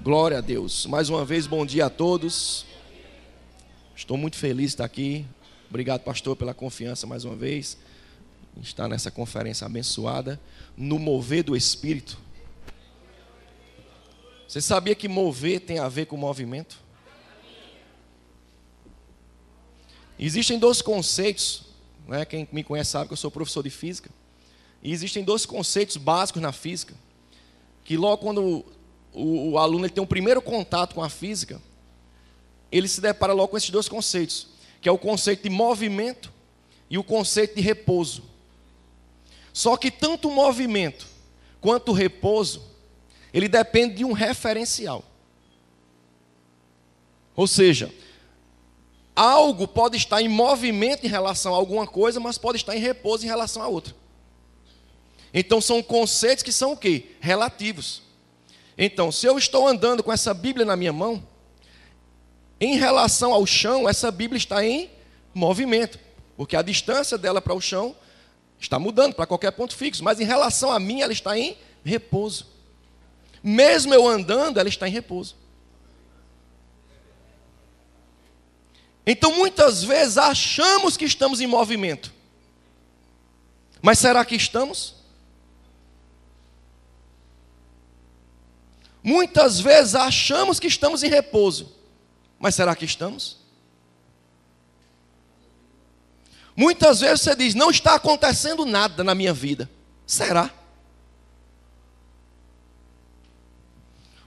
Glória a Deus. Mais uma vez, bom dia a todos. Estou muito feliz de estar aqui. Obrigado, pastor, pela confiança mais uma vez. Estar nessa conferência abençoada. No mover do Espírito. Você sabia que mover tem a ver com movimento? Existem dois conceitos, né? Quem me conhece sabe que eu sou professor de física. E existem dois conceitos básicos na física. Que logo quando o aluno ele tem um primeiro contato com a física, ele se depara logo com esses dois conceitos, que é o conceito de movimento e o conceito de repouso. Só que tanto o movimento quanto o repouso, ele depende de um referencial. Ou seja, algo pode estar em movimento em relação a alguma coisa, mas pode estar em repouso em relação a outra. Então são conceitos que são o quê? Relativos. Então, se eu estou andando com essa Bíblia na minha mão, em relação ao chão, essa Bíblia está em movimento, porque a distância dela para o chão está mudando para qualquer ponto fixo, mas em relação a mim, ela está em repouso. Mesmo eu andando, ela está em repouso. Então, muitas vezes, achamos que estamos em movimento, mas será que estamos? Muitas vezes achamos que estamos em repouso, mas será que estamos? Muitas vezes você diz, não está acontecendo nada na minha vida. Será?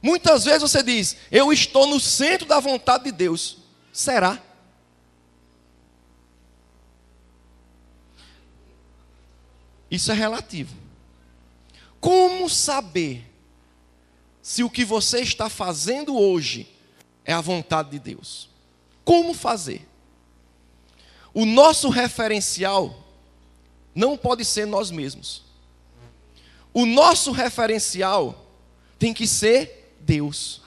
Muitas vezes você diz, eu estou no centro da vontade de Deus. Será? Isso é relativo. Como saber se o que você está fazendo hoje é a vontade de Deus? Como fazer? O nosso referencial não pode ser nós mesmos. O nosso referencial tem que ser Deus.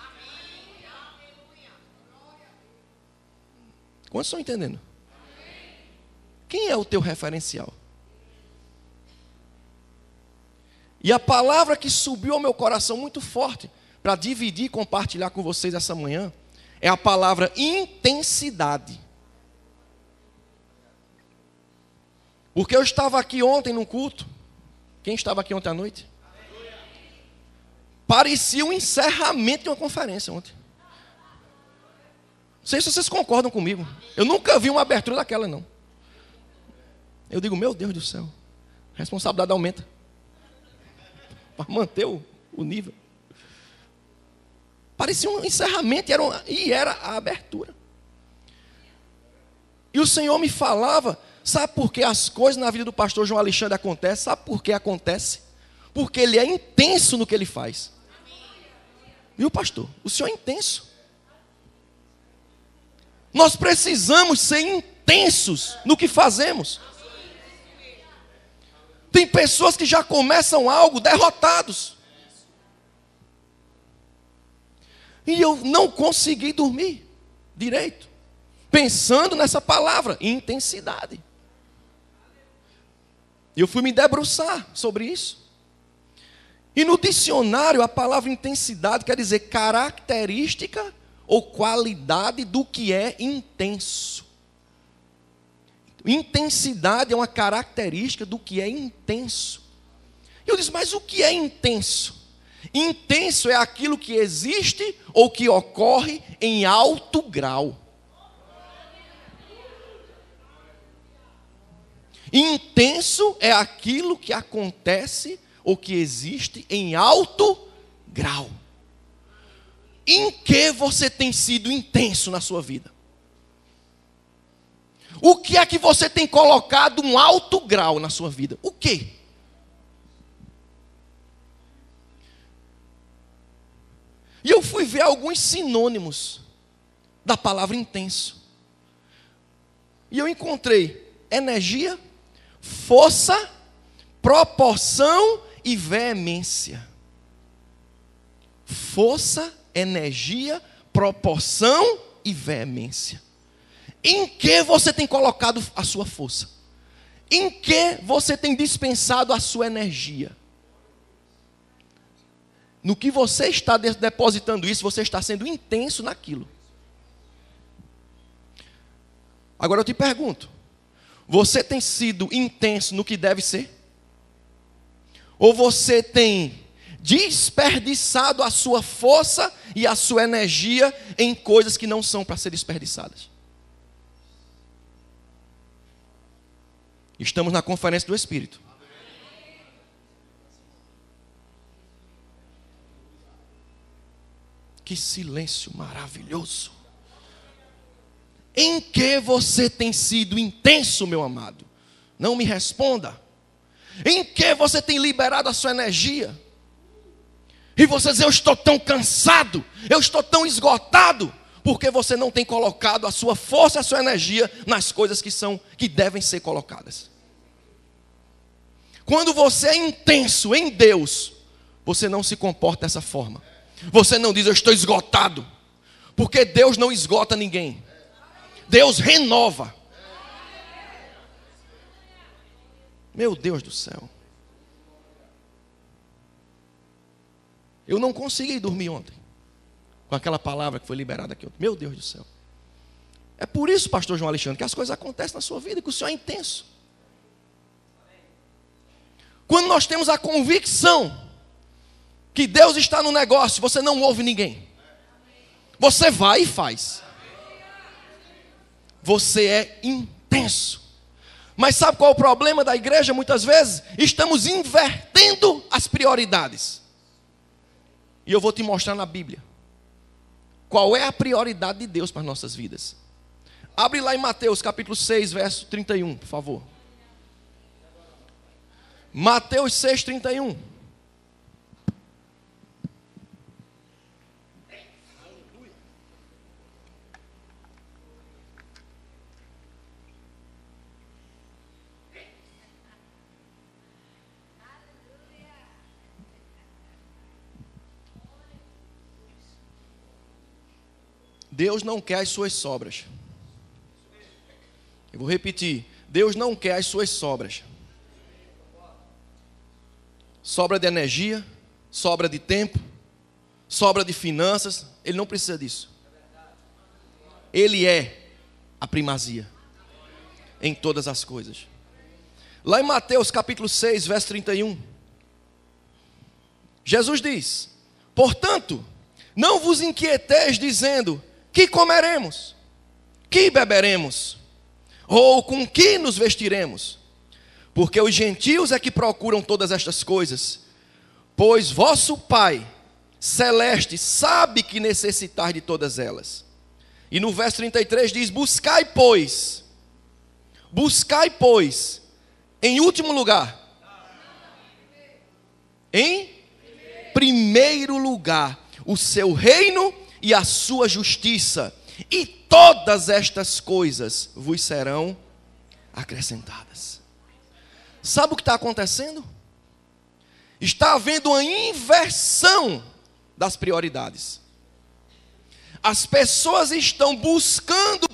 Quantos estão entendendo? Quem é o teu referencial? E a palavra que subiu ao meu coração muito forte, para dividir e compartilhar com vocês essa manhã, é a palavra intensidade. Porque eu estava aqui ontem num culto. Quem estava aqui ontem à noite? Parecia um encerramento de uma conferência ontem. Não sei se vocês concordam comigo. Eu nunca vi uma abertura daquela, não. Eu digo, meu Deus do céu, a responsabilidade aumenta. Para manter o nível. Parecia um encerramento e era a abertura. E o Senhor me falava, sabe por que as coisas na vida do pastor João Alexandre acontecem? Sabe por que acontece? Porque ele é intenso no que ele faz. Viu, pastor? O Senhor é intenso. Nós precisamos ser intensos no que fazemos. Tem pessoas que já começam algo derrotados. E eu não consegui dormir direito, pensando nessa palavra, intensidade. E eu fui me debruçar sobre isso. E no dicionário, a palavra intensidade quer dizer característica ou qualidade do que é intenso. Intensidade é uma característica do que é intenso. E eu disse, mas o que é intenso? Intenso é aquilo que existe ou que ocorre em alto grau. Intenso é aquilo que acontece ou que existe em alto grau. Em que você tem sido intenso na sua vida? O que é que você tem colocado um alto grau na sua vida? O quê? E eu fui ver alguns sinônimos da palavra intenso. E eu encontrei energia, força, proporção e veemência. Força, energia, proporção e veemência. Em que você tem colocado a sua força? Em que você tem dispensado a sua energia? no que você está depositando isso, você está sendo intenso naquilo. Agora eu te pergunto, você tem sido intenso no que deve ser? Ou você tem desperdiçado a sua força e a sua energia em coisas que não são para ser desperdiçadas? Estamos na conferência do Espírito. Que silêncio maravilhoso. Em que você tem sido intenso, meu amado? Não me responda. Em que você tem liberado a sua energia? E você diz, eu estou tão cansado, eu estou tão esgotado, porque você não tem colocado a sua força e a sua energia nas coisas que devem ser colocadas. Quando você é intenso em Deus, você não se comporta dessa forma. Você não diz, eu estou esgotado. Porque Deus não esgota ninguém. Deus renova. Meu Deus do céu. Eu não consegui dormir ontem com aquela palavra que foi liberada aqui ontem. Meu Deus do céu. É por isso, pastor João Alexandre, que as coisas acontecem na sua vida, que o Senhor é intenso. Quando nós temos a convicção que Deus está no negócio, você não ouve ninguém. Você vai e faz. Você é intenso. Mas sabe qual é o problema da igreja? Muitas vezes estamos invertendo as prioridades. E eu vou te mostrar na Bíblia qual é a prioridade de Deus para as nossas vidas. Abre lá em Mateus capítulo 6, verso 31, por favor. Mateus 6, 31. Deus não quer as suas sobras. Eu vou repetir. Deus não quer as suas sobras. Sobra de energia, sobra de tempo, sobra de finanças. Ele não precisa disso. Ele é a primazia em todas as coisas. Lá em Mateus capítulo 6, verso 31. Jesus diz: portanto, não vos inquieteis dizendo, que comeremos? Que beberemos? Ou com que nos vestiremos? Porque os gentios é que procuram todas estas coisas. Pois vosso Pai celeste sabe que necessitar de todas elas. E no verso 33 diz, buscai, pois, em último lugar, em primeiro lugar, o seu reino e a sua justiça, e todas estas coisas vos serão acrescentadas. Sabe o que está acontecendo? Está havendo uma inversão das prioridades. As pessoas estão buscando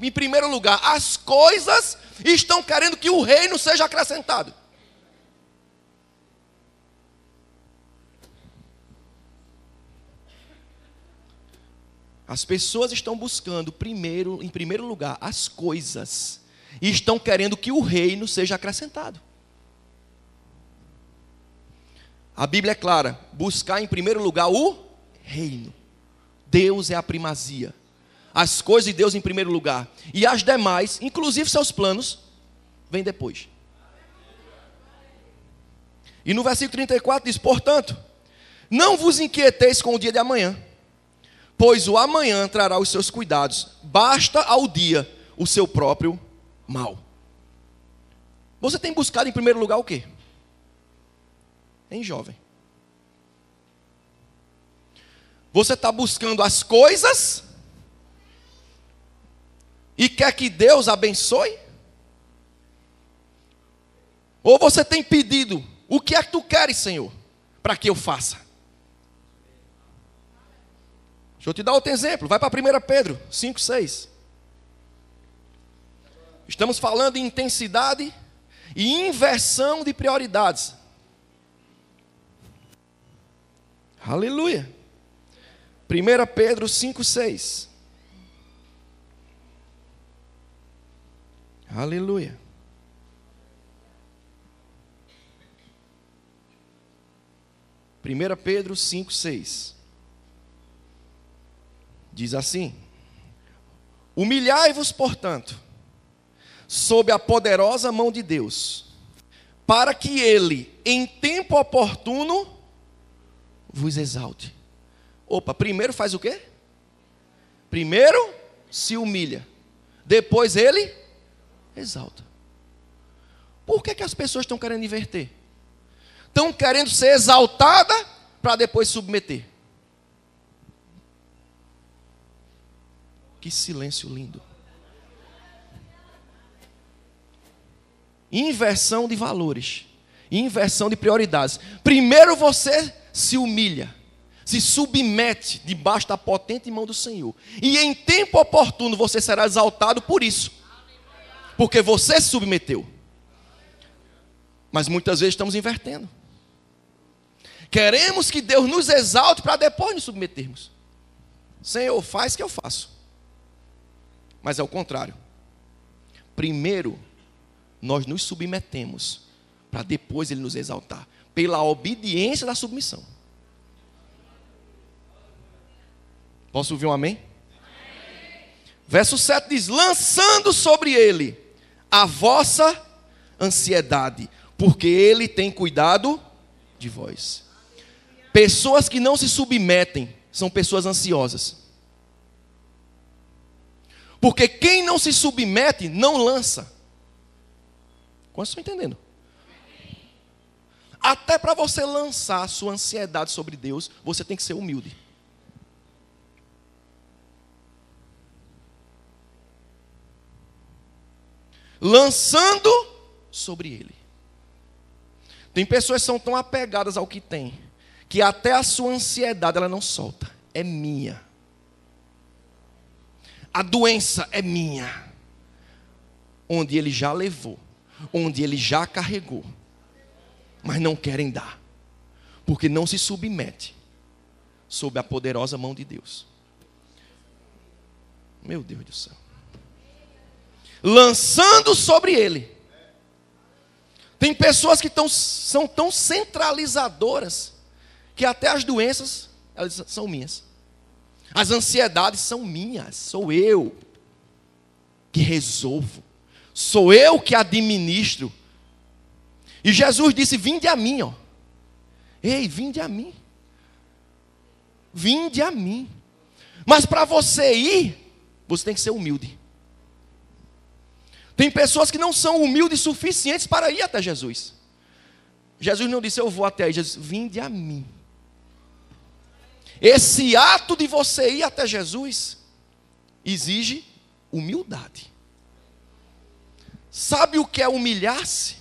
em primeiro lugar as coisas e estão querendo que o reino seja acrescentado. As pessoas estão buscando em primeiro lugar as coisas e estão querendo que o reino seja acrescentado. A Bíblia é clara, buscar em primeiro lugar o reino. Deus é a primazia. As coisas de Deus em primeiro lugar. E as demais, inclusive seus planos, vêm depois. E no versículo 34 diz, portanto, não vos inquieteis com o dia de amanhã, pois o amanhã trará os seus cuidados. Basta ao dia o seu próprio mal. Você tem buscado em primeiro lugar o quê? Hein, jovem? Você está buscando as coisas e quer que Deus abençoe? Ou você tem pedido, o que é que tu queres, Senhor, para que eu faça? Deixa eu te dar outro exemplo, vai para 1 Pedro 5, 6. Estamos falando em intensidade e inversão de prioridades. Aleluia. 1 Pedro 5,6. Aleluia. Primeira Pedro 5,6. Diz assim: humilhai-vos, portanto, sob a poderosa mão de Deus, para que Ele, em tempo oportuno, vos exalte. Opa, primeiro faz o quê? Primeiro se humilha, depois Ele exalta. Por que as pessoas estão querendo inverter? Estão querendo ser exaltada para depois submeter. Que silêncio lindo. Inversão de valores, inversão de prioridades. Primeiro você se humilha, se submete debaixo da potente mão do Senhor, e em tempo oportuno você será exaltado por isso, porque você se submeteu. Mas muitas vezes estamos invertendo. Queremos que Deus nos exalte para depois nos submetermos. Senhor, faz que eu faço. Mas é o contrário. Primeiro nós nos submetemos para depois Ele nos exaltar, pela obediência da submissão. Posso ouvir um amém? Amém. Verso 7 diz: lançando sobre Ele a vossa ansiedade, porque Ele tem cuidado de vós. Pessoas que não se submetem são pessoas ansiosas. Porque quem não se submete não lança. Quantos estão entendendo? Até para você lançar a sua ansiedade sobre Deus, você tem que ser humilde. Lançando sobre Ele. Tem pessoas que são tão apegadas ao que tem, que até a sua ansiedade ela não solta. É minha. A doença é minha. Onde ele já levou, onde ele já carregou, mas não querem dar, porque não se submete sob a poderosa mão de Deus. Meu Deus do céu. Lançando sobre Ele. Tem pessoas que são tão centralizadoras que até as doenças elas são minhas. As ansiedades são minhas. Sou eu que resolvo. Sou eu que administro. E Jesus disse: vinde a mim, ó. Ei, vinde a mim. Vinde a mim. Mas para você ir, você tem que ser humilde. Tem pessoas que não são humildes suficientes para ir até Jesus. Jesus não disse: eu vou até aí. Jesus: vinde a mim. Esse ato de você ir até Jesus exige humildade. Sabe o que é humilhar-se?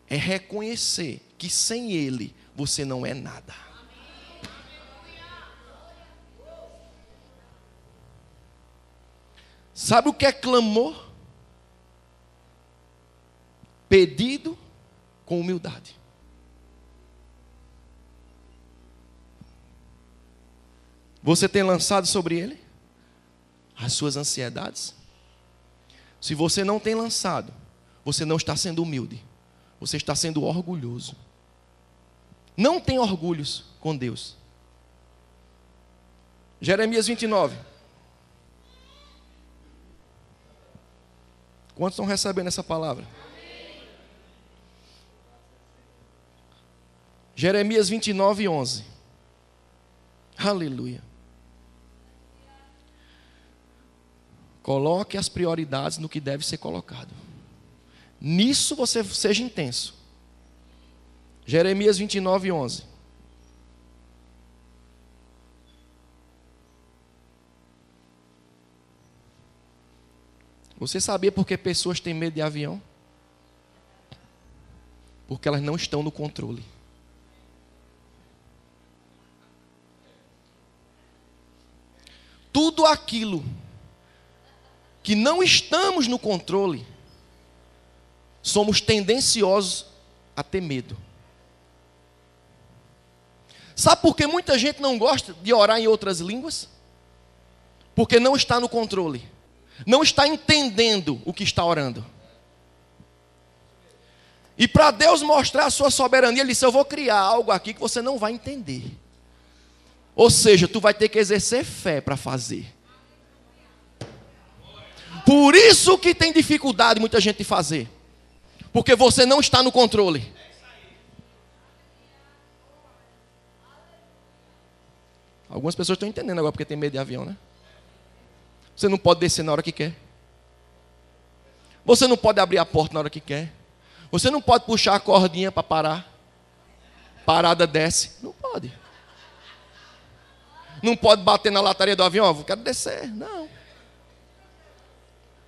É reconhecer que sem Ele você não é nada. Sabe o que é clamor? Pedido com humildade. Você tem lançado sobre Ele as suas ansiedades? Se você não tem lançado, você não está sendo humilde. Você está sendo orgulhoso. Não tem orgulhos com Deus. Jeremias 29. Quantos estão recebendo essa palavra? Jeremias 29, 11. Aleluia. Coloque as prioridades no que deve ser colocado. Nisso você seja intenso. Jeremias 29, 11. Você sabia por que pessoas têm medo de avião? Porque elas não estão no controle. Tudo aquilo que não estamos no controle, somos tendenciosos a ter medo. Sabe por que muita gente não gosta de orar em outras línguas? Porque não está no controle. Não está entendendo o que está orando. E para Deus mostrar a sua soberania, Ele disse, eu vou criar algo aqui que você não vai entender. Ou seja, tu vai ter que exercer fé para fazer. Por isso que tem dificuldade muita gente de fazer. Porque você não está no controle. Algumas pessoas estão entendendo agora porque tem medo de avião, né? Você não pode descer na hora que quer. Você não pode abrir a porta na hora que quer. Você não pode puxar a cordinha para parar. Parada desce. Não pode. Não pode bater na lataria do avião. Eu quero descer. Não.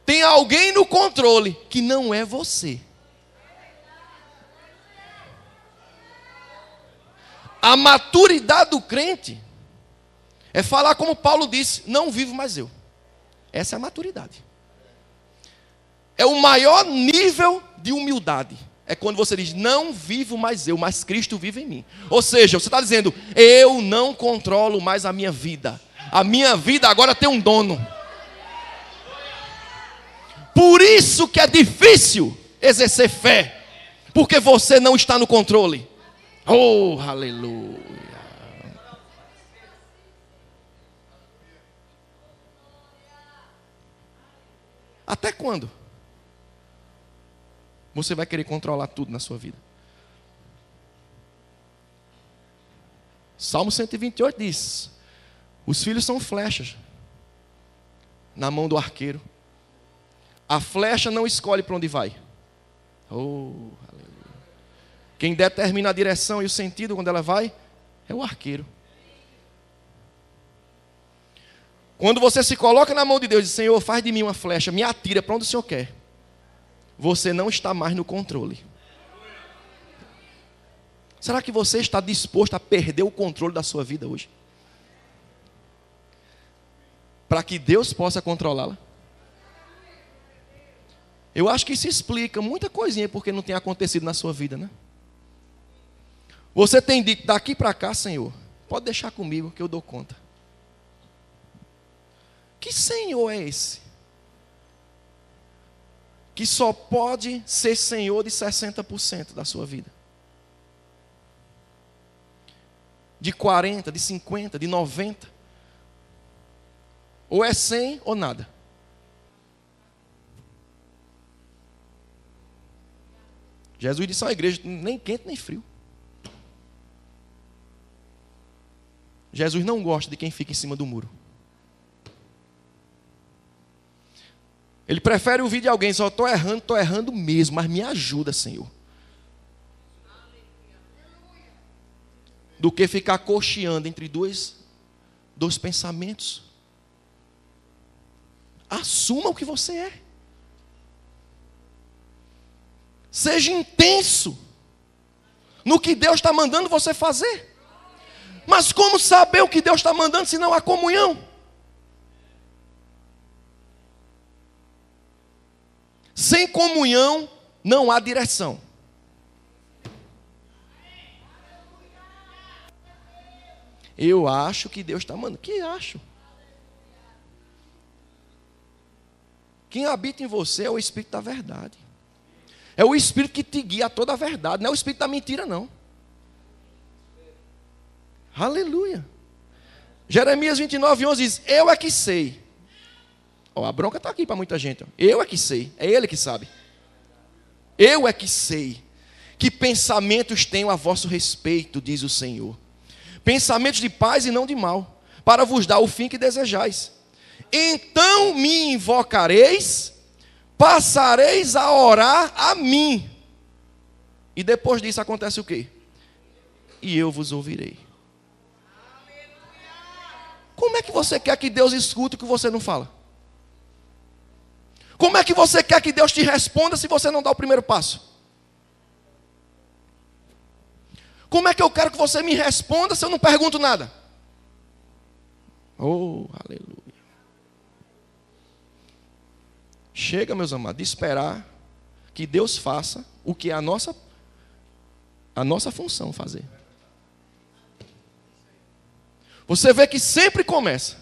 Tem alguém no controle que não é você. A maturidade do crente é falar como Paulo disse, não vivo mais eu. Essa é a maturidade. É o maior nível de humildade. É quando você diz, não vivo mais eu, mas Cristo vive em mim. Ou seja, você está dizendo, eu não controlo mais a minha vida. A minha vida agora tem um dono. Por isso que é difícil exercer fé. Porque você não está no controle. Oh, aleluia. Até quando você vai querer controlar tudo na sua vida? Salmo 128 diz, os filhos são flechas na mão do arqueiro. A flecha não escolhe para onde vai. Oh, aleluia. Quem determina a direção e o sentido quando ela vai é o arqueiro. Quando você se coloca na mão de Deus e diz, Senhor, faz de mim uma flecha, me atira para onde o Senhor quer. Você não está mais no controle. Será que você está disposto a perder o controle da sua vida hoje? Para que Deus possa controlá-la? Eu acho que isso explica muita coisinha porque não tem acontecido na sua vida, né? Você tem dito, daqui para cá, Senhor, pode deixar comigo que eu dou conta. Que Senhor é esse? Que só pode ser Senhor de 60% da sua vida. De 40%, de 50%, de 90%. Ou é 100% ou nada. Jesus disse à igreja, nem quente nem frio. Jesus não gosta de quem fica em cima do muro. Ele prefere ouvir de alguém, só estou errando mesmo, mas me ajuda, Senhor. Do que ficar cocheando entre dois pensamentos. Assuma o que você é. Seja intenso no que Deus está mandando você fazer. Mas como saber o que Deus está mandando se não há comunhão? Sem comunhão não há direção. Eu acho que Deus está mandando. Que acho? Quem habita em você é o Espírito da verdade. É o Espírito que te guia a toda a verdade. Não é o Espírito da mentira, não. Aleluia. Jeremias 29:11 diz, eu é que sei. Oh, a bronca está aqui para muita gente. Eu é que sei. É Ele que sabe. Eu é que sei. Que pensamentos tenho a vosso respeito, diz o Senhor. Pensamentos de paz e não de mal, para vos dar o fim que desejais. Então me invocareis, passareis a orar a mim. E depois disso acontece o quê? E eu vos ouvirei. Como é que você quer que Deus escute o que você não fala? Como é que você quer que Deus te responda se você não dá o primeiro passo? Como é que eu quero que você me responda se eu não pergunto nada? Oh, aleluia. Chega, meus amados, de esperar que Deus faça o que é a nossa função fazer. Você vê que sempre começa.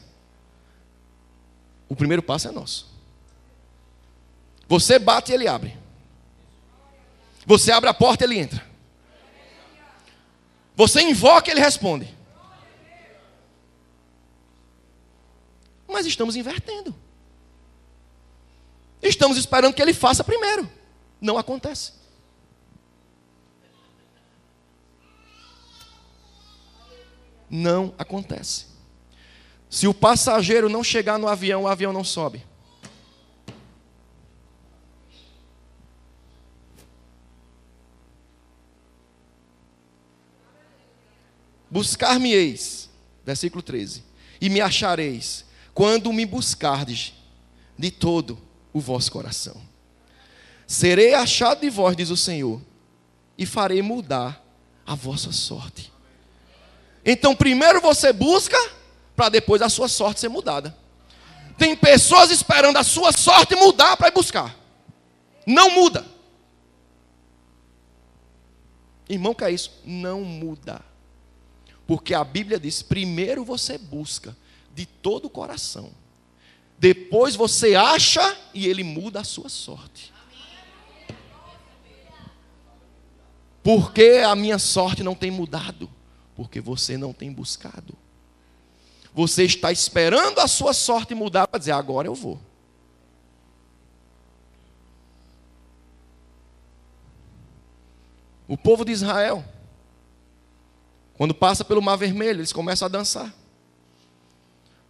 O primeiro passo é nosso. Você bate e ele abre. Você abre a porta e ele entra. Você invoca e ele responde. Mas estamos invertendo. Estamos esperando que ele faça primeiro. Não acontece. Não acontece. Se o passageiro não chegar no avião, o avião não sobe. Buscar-me-eis, versículo 13, e me achareis, quando me buscardes de todo o vosso coração. Serei achado de vós, diz o Senhor, e farei mudar a vossa sorte. Então, primeiro você busca, para depois a sua sorte ser mudada. Tem pessoas esperando a sua sorte mudar para ir buscar. Não muda. Irmão, que é isso? Não muda. Porque a Bíblia diz, primeiro você busca de todo o coração. Depois você acha e ele muda a sua sorte. Por que a minha sorte não tem mudado? Porque você não tem buscado. Você está esperando a sua sorte mudar para dizer, agora eu vou. O povo de Israel, quando passa pelo Mar Vermelho, eles começam a dançar.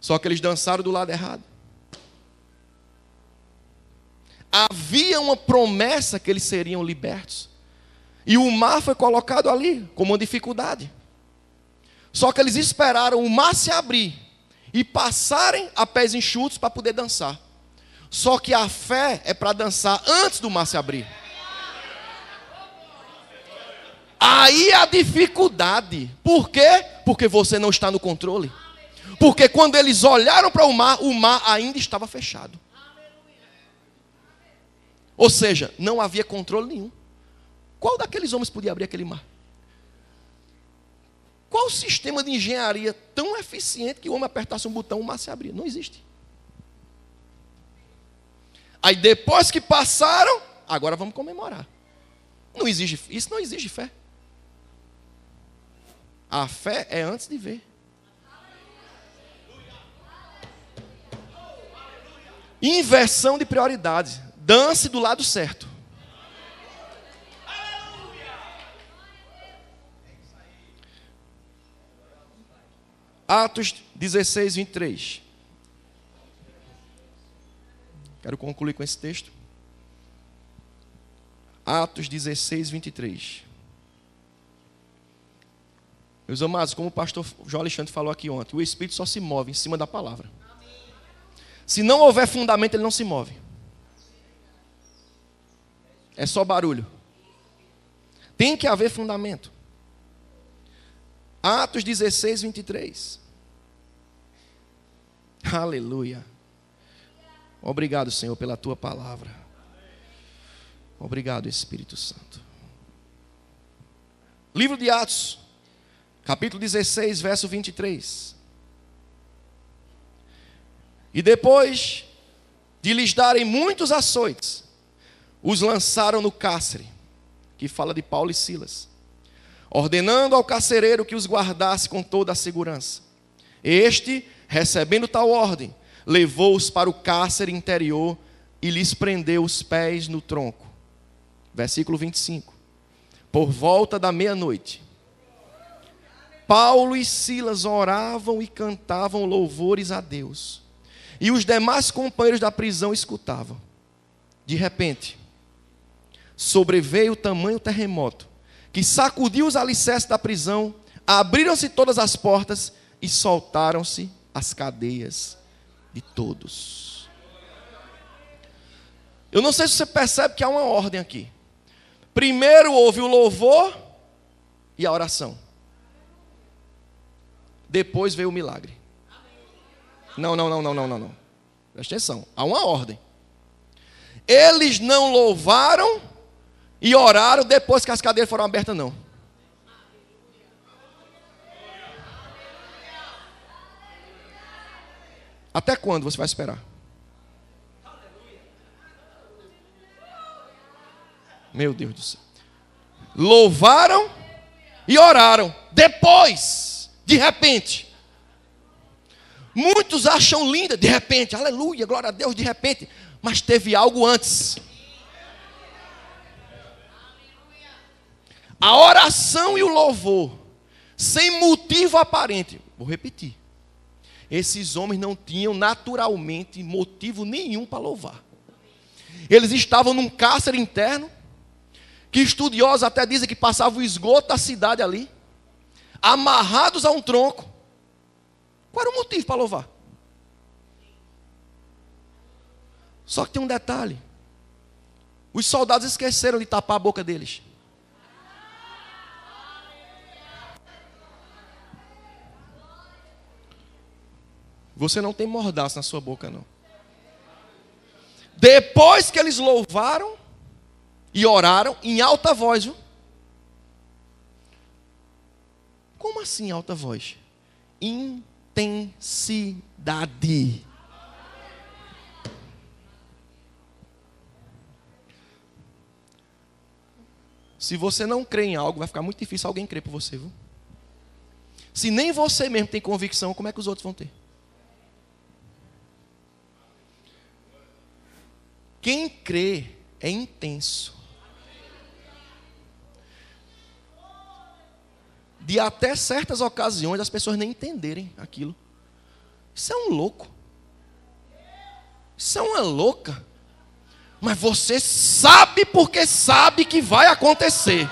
Só que eles dançaram do lado errado. Havia uma promessa que eles seriam libertos. E o mar foi colocado ali como uma dificuldade. Só que eles esperaram o mar se abrir e passarem a pés enxutos para poder dançar. Só que a fé é para dançar antes do mar se abrir. Aí a dificuldade. Por quê? Porque você não está no controle. Porque quando eles olharam para o mar ainda estava fechado. Ou seja, não havia controle nenhum. Qual daqueles homens podia abrir aquele mar? Qual sistema de engenharia tão eficiente que o homem apertasse um botão e o mar se abria? Não existe. Aí depois que passaram, agora vamos comemorar. Isso não exige fé. A fé é antes de ver. Inversão de prioridades. Dance do lado certo. Atos 16, 23. Quero concluir com esse texto. Atos 16, 23. Meus amados, como o pastor João Alexandre falou aqui ontem, o Espírito só se move em cima da palavra. Se não houver fundamento, ele não se move. É só barulho. Tem que haver fundamento. Atos 16, 23. Aleluia. Obrigado, Senhor, pela tua palavra. Obrigado, Espírito Santo. Livro de Atos, capítulo 16, verso 23. E depois de lhes darem muitos açoites, os lançaram no cárcere, que fala de Paulo e Silas, ordenando ao carcereiro que os guardasse com toda a segurança. Este, recebendo tal ordem, levou-os para o cárcere interior e lhes prendeu os pés no tronco. Versículo 25. Por volta da meia-noite, Paulo e Silas oravam e cantavam louvores a Deus. E os demais companheiros da prisão escutavam. De repente, sobreveio tamanho terremoto, que sacudiu os alicerces da prisão, abriram-se todas as portas e soltaram-se as cadeias de todos. Eu não sei se você percebe que há uma ordem aqui. Primeiro houve o louvor e a oração. Depois veio o milagre. Não. Presta atenção, há uma ordem. Eles não louvaram e oraram depois que as cadeias foram abertas, não. Até quando você vai esperar? Meu Deus do céu. Louvaram e oraram. Depois, de repente. Muitos acham linda, de repente. Aleluia, glória a Deus, de repente. Mas teve algo antes. A oração e o louvor, sem motivo aparente. Vou repetir. Esses homens não tinham naturalmente motivo nenhum para louvar. Eles estavam num cárcere interno, que estudiosos até dizem que passava o esgoto da cidade ali, amarrados a um tronco. Qual era o motivo para louvar? Só que tem um detalhe. Os soldados esqueceram de tapar a boca deles. Você não tem mordaço na sua boca, não. Depois que eles louvaram e oraram em alta voz, viu? Como assim alta voz? Intensidade. Se você não crê em algo, vai ficar muito difícil alguém crer por você, viu? Se nem você mesmo tem convicção, como é que os outros vão ter? Quem crê é intenso. De até certas ocasiões as pessoas nem entenderem aquilo. Isso é um louco. Isso é uma louca. Mas você sabe porque sabe que vai acontecer.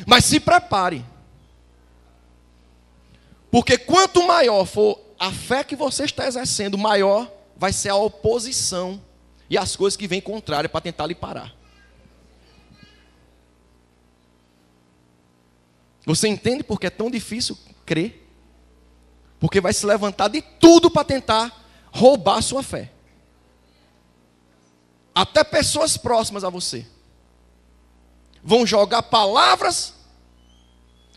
Mas se prepare. Porque quanto maior for a fé que você está exercendo, maior vai ser a oposição e as coisas que vêm contrárias para tentar lhe parar. Você entende porque é tão difícil crer? Porque vai se levantar de tudo para tentar roubar a sua fé. Até pessoas próximas a você vão jogar palavras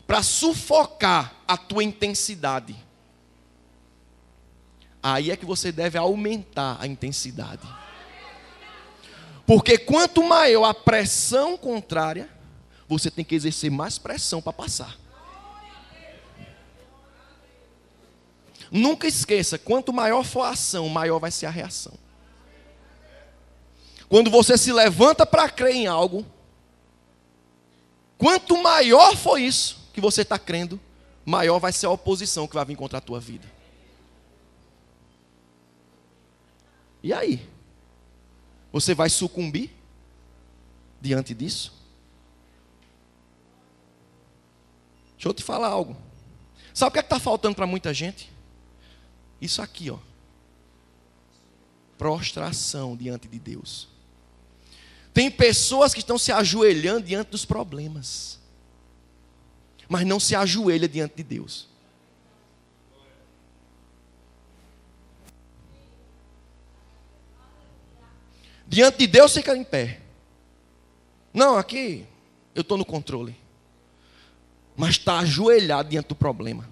para sufocar a tua intensidade. Aí é que você deve aumentar a intensidade. Porque quanto maior a pressão contrária, você tem que exercer mais pressão para passar. Nunca esqueça, quanto maior for a ação, maior vai ser a reação. Quando você se levanta para crer em algo, quanto maior for isso que você está crendo, maior vai ser a oposição que vai vir contra a tua vida. E aí? Você vai sucumbir diante disso? Deixa eu te falar algo. Sabe o que é que está faltando para muita gente? Isso aqui, ó. Prostração diante de Deus. Tem pessoas que estão se ajoelhando diante dos problemas, mas não se ajoelha diante de Deus. Diante de Deus fica em pé. Não, aqui eu estou no controle. Mas está ajoelhado diante do problema.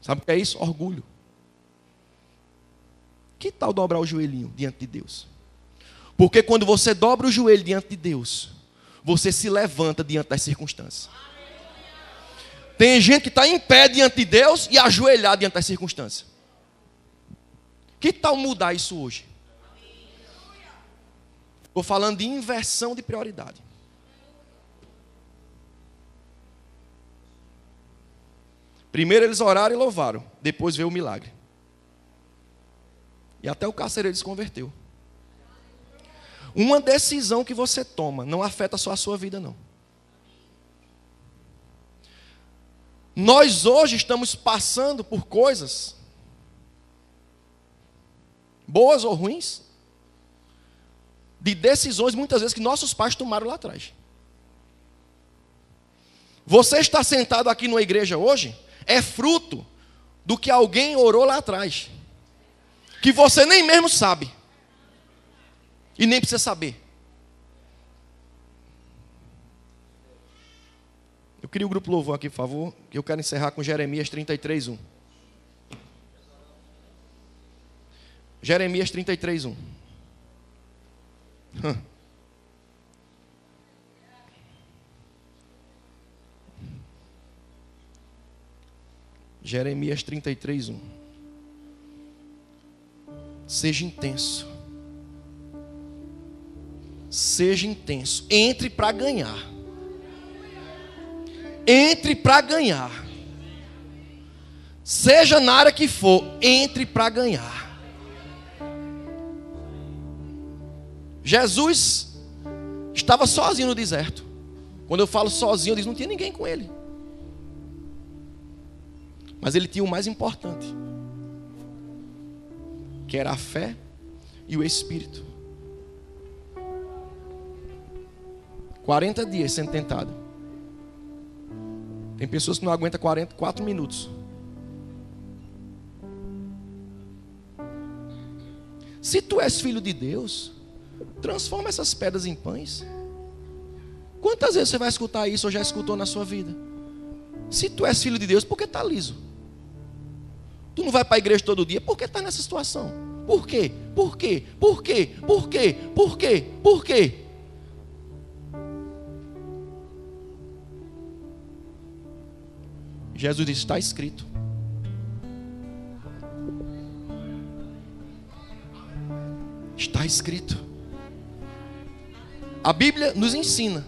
Sabe o que é isso? Orgulho. Que tal dobrar o joelhinho diante de Deus? Porque quando você dobra o joelho diante de Deus, você se levanta diante das circunstâncias. Tem gente que está em pé diante de Deus e ajoelhado diante das circunstâncias. Que tal mudar isso hoje? Estou falando de inversão de prioridade. Primeiro eles oraram e louvaram, depois veio o milagre. E até o carcereiro se converteu. Uma decisão que você toma não afeta só a sua vida, não. Nós hoje estamos passando por coisas, boas ou ruins, de decisões muitas vezes que nossos pais tomaram lá atrás. Você está sentado aqui numa igreja hoje, é fruto do que alguém orou lá atrás, que você nem mesmo sabe, e nem precisa saber. Eu queria o grupo louvor aqui, por favor, que eu quero encerrar com Jeremias 33:1. Jeremias 33:1. Jeremias 33:1. Seja intenso. Seja intenso. Entre para ganhar. Entre para ganhar. Seja na área que for, entre para ganhar. Jesus estava sozinho no deserto. Quando eu falo sozinho, eu digo, não tinha ninguém com ele. Mas ele tinha o mais importante, que era a fé e o Espírito. 40 dias sendo tentado. Tem pessoas que não aguentam 44 minutos. Se tu és filho de Deus, transforma essas pedras em pães. Quantas vezes você vai escutar isso ou já escutou na sua vida? Se tu és filho de Deus, por que está liso? Tu não vai para a igreja todo dia, por que está nessa situação? Por quê? Por quê? Por quê? Por quê? Por quê? Por quê? Jesus disse, está escrito. Está escrito. A Bíblia nos ensina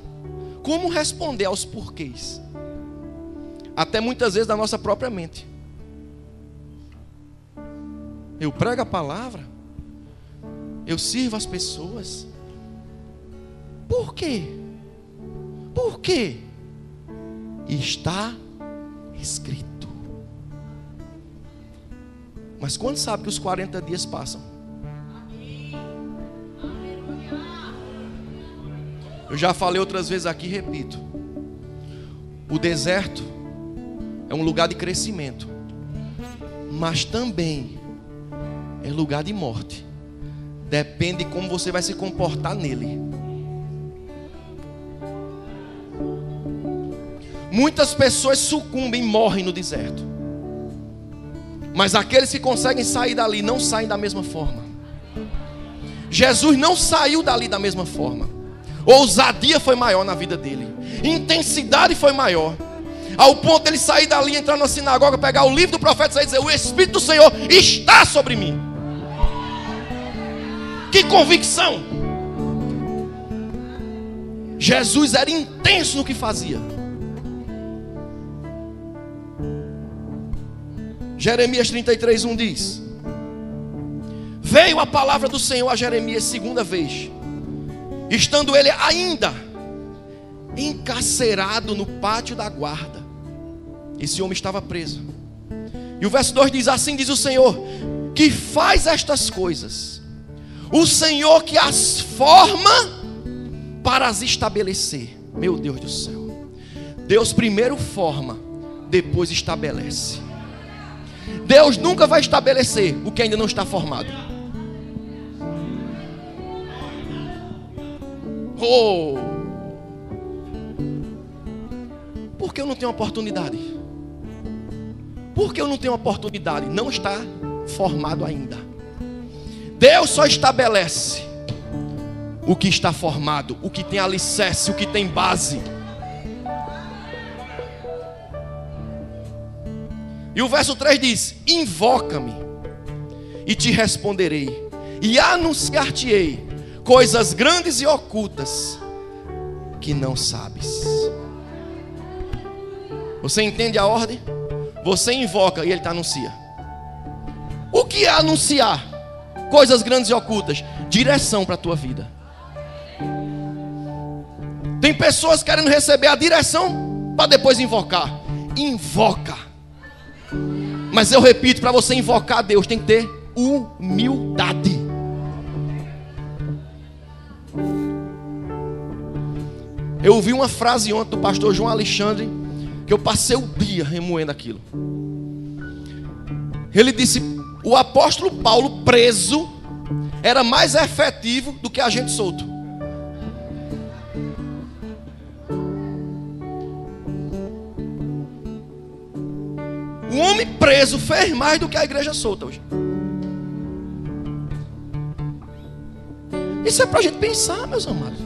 como responder aos porquês. Até muitas vezes da nossa própria mente. Eu prego a palavra. Eu sirvo as pessoas. Por quê? Por quê? Está escrito. Mas quando sabe que os 40 dias passam? Eu já falei outras vezes aqui, repito. O deserto é um lugar de crescimento, mas também é lugar de morte. Depende de como você vai se comportar nele. Muitas pessoas sucumbem e morrem no deserto, mas aqueles que conseguem sair dali não saem da mesma forma. Jesus não saiu dali da mesma forma. Ousadia foi maior na vida dele, intensidade foi maior, ao ponto dele sair dali, entrar na sinagoga, pegar o livro do profeta e dizer, o Espírito do Senhor está sobre mim. Que convicção! Jesus era intenso no que fazia. Jeremias 33:1 diz: veio a palavra do Senhor a Jeremias segunda vez, estando ele ainda encarcerado no pátio da guarda. Esse homem estava preso. E o verso 2 diz, assim diz o Senhor, que faz estas coisas, o Senhor que as forma para as estabelecer. Meu Deus do céu. Deus primeiro forma, depois estabelece. Deus nunca vai estabelecer o que ainda não está formado. Oh! Por que eu não tenho oportunidade? Por que eu não tenho oportunidade? Não está formado ainda. Deus só estabelece o que está formado, o que tem alicerce, o que tem base. E o verso 3 diz: invoca-me e te responderei, e anunciar-te-ei coisas grandes e ocultas que não sabes. Você entende a ordem? Você invoca e ele te anuncia. O que é anunciar? Coisas grandes e ocultas. Direção para a tua vida. Tem pessoas querendo receber a direção para depois invocar. Invoca. Mas eu repito, para você invocar a Deus tem que ter humildade. Eu ouvi uma frase ontem do pastor João Alexandre, que eu passei o dia remoendo aquilo. Ele disse: o apóstolo Paulo preso era mais efetivo do que a gente solto. O homem preso fez mais do que a igreja solta hoje. Isso é para a gente pensar, meus amados.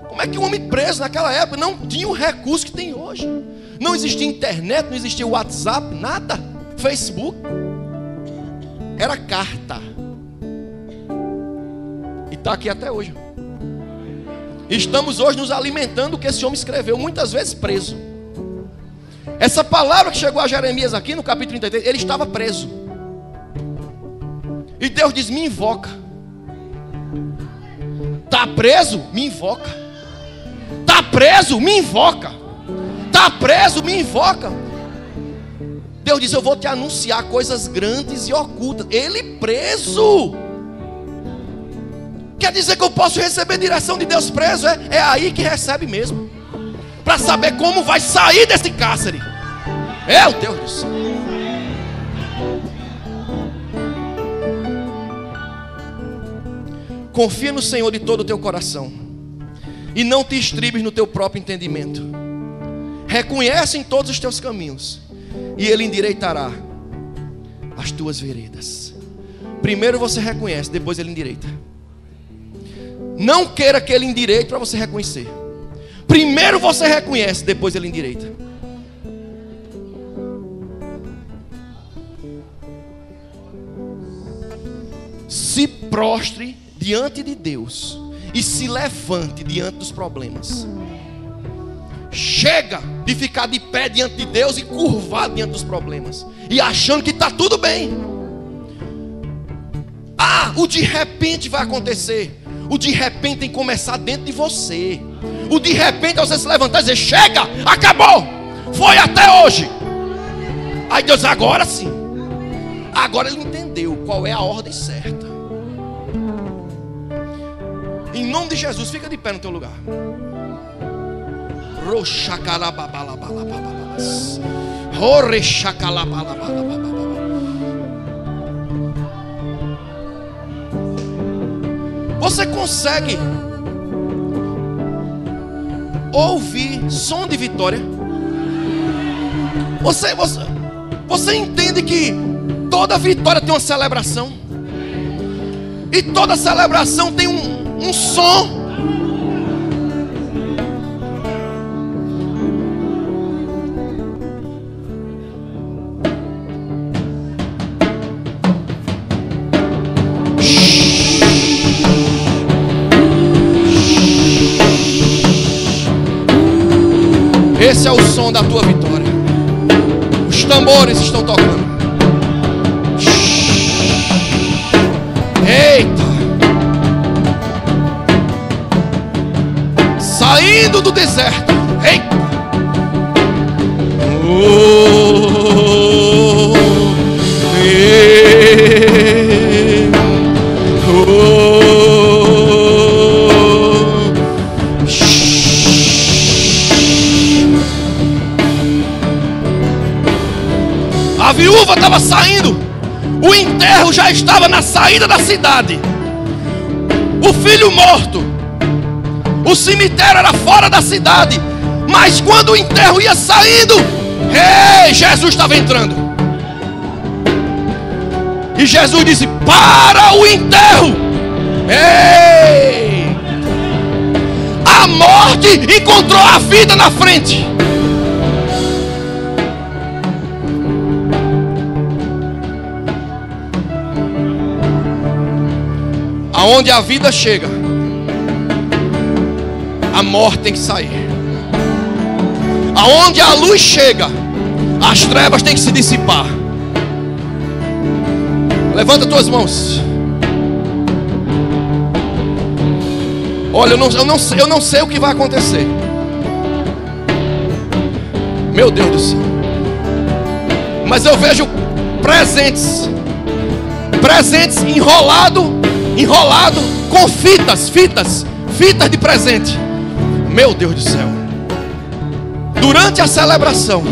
Como é que o homem preso naquela época não tinha o recurso que tem hoje? Não existia internet, não existia WhatsApp, nada. Facebook. Era carta. E está aqui até hoje. Estamos hoje nos alimentando do que esse homem escreveu, muitas vezes preso. Essa palavra que chegou a Jeremias aqui no capítulo 33, ele estava preso. E Deus diz: me invoca. Está preso? Me invoca. Está preso? Me invoca. Está preso? Me invoca. Deus diz: eu vou te anunciar coisas grandes e ocultas. Ele preso. Quer dizer que eu posso receber direção de Deus preso? É aí que recebe mesmo. Para saber como vai sair desse cárcere. Meu Deus do céu. Confia no Senhor de todo o teu coração. E não te estribes no teu próprio entendimento. Reconhece em todos os teus caminhos. E Ele endireitará as tuas veredas. Primeiro você reconhece, depois Ele endireita. Não queira que Ele endireite para você reconhecer. Primeiro você reconhece, depois Ele endireita. Se prostre diante de Deus e se levante diante dos problemas. Chega de ficar de pé diante de Deus e curvar diante dos problemas e achando que está tudo bem. O de repente vai acontecer. O de repente tem que começar dentro de você. O de repente é você se levantar e dizer: chega, acabou, foi até hoje. Aí Deus: agora sim. Agora Ele entendeu qual é a ordem certa. Em nome de Jesus, fica de pé no teu lugar. Você consegue ouvir som de vitória? Você entende que toda vitória tem uma celebração? E toda celebração tem um som. Esse é o som da tua vitória. Os tambores estão tocando. Eita! Saindo do deserto. Eita! A viúva estava saindo. O enterro já estava na saída da cidade. O filho morto. O cemitério era fora da cidade. Mas quando o enterro ia saindo, Jesus estava entrando. E Jesus disse: para o enterro. Ei! A morte encontrou a vida na frente. Aonde a vida chega, a morte tem que sair. Aonde a luz chega, as trevas têm que se dissipar. Levanta tuas mãos. Olha, eu não sei o que vai acontecer. Meu Deus do céu. Mas eu vejo presentes enrolado com fitas de presente. Meu Deus do céu. Durante a celebração,